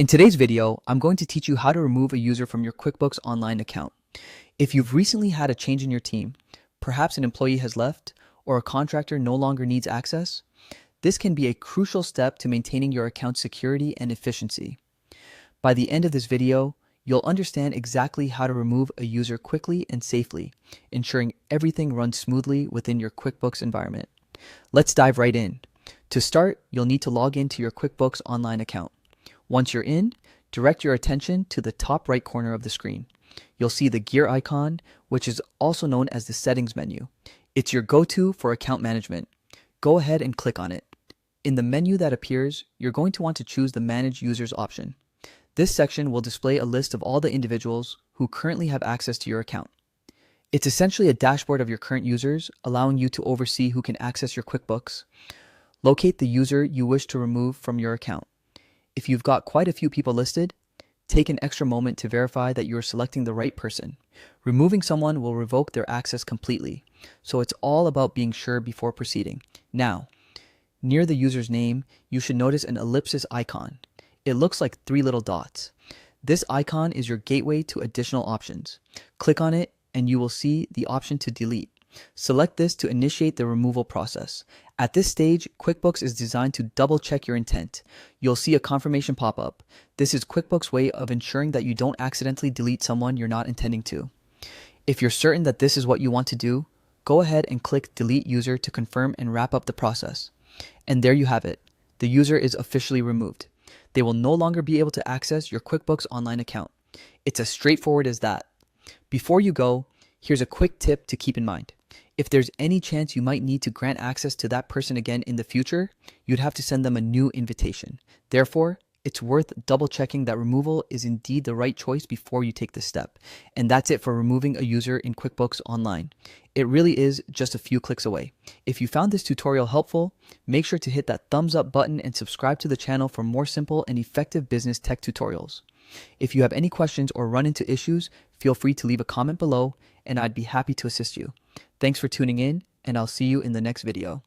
In today's video, I'm going to teach you how to remove a user from your QuickBooks Online account. If you've recently had a change in your team, perhaps an employee has left or a contractor no longer needs access, this can be a crucial step to maintaining your account's security and efficiency. By the end of this video, you'll understand exactly how to remove a user quickly and safely, ensuring everything runs smoothly within your QuickBooks environment. Let's dive right in. To start, you'll need to log into your QuickBooks Online account. Once you're in, direct your attention to the top right corner of the screen. You'll see the gear icon, which is also known as the settings menu. It's your go-to for account management. Go ahead and click on it. In the menu that appears, you're going to want to choose the Manage Users option. This section will display a list of all the individuals who currently have access to your account. It's essentially a dashboard of your current users, allowing you to oversee who can access your QuickBooks. Locate the user you wish to remove from your account. If you've got quite a few people listed, take an extra moment to verify that you are selecting the right person. Removing someone will revoke their access completely, so it's all about being sure before proceeding. Now, near the user's name, you should notice an ellipsis icon. It looks like 3 little dots. This icon is your gateway to additional options. Click on it and you will see the option to delete. Select this to initiate the removal process. At this stage, QuickBooks is designed to double-check your intent. You'll see a confirmation pop up. This is QuickBooks' way of ensuring that you don't accidentally delete someone you're not intending to. If you're certain that this is what you want to do, go ahead and click Delete User to confirm and wrap up the process. And there you have it. The user is officially removed. They will no longer be able to access your QuickBooks Online account. It's as straightforward as that. Before you go, here's a quick tip to keep in mind. If there's any chance you might need to grant access to that person again in the future, you'd have to send them a new invitation. Therefore, it's worth double checking that removal is indeed the right choice before you take this step. And that's it for removing a user in QuickBooks Online. It really is just a few clicks away. If you found this tutorial helpful, make sure to hit that thumbs up button and subscribe to the channel for more simple and effective business tech tutorials. If you have any questions or run into issues, feel free to leave a comment below and I'd be happy to assist you. Thanks for tuning in, and I'll see you in the next video.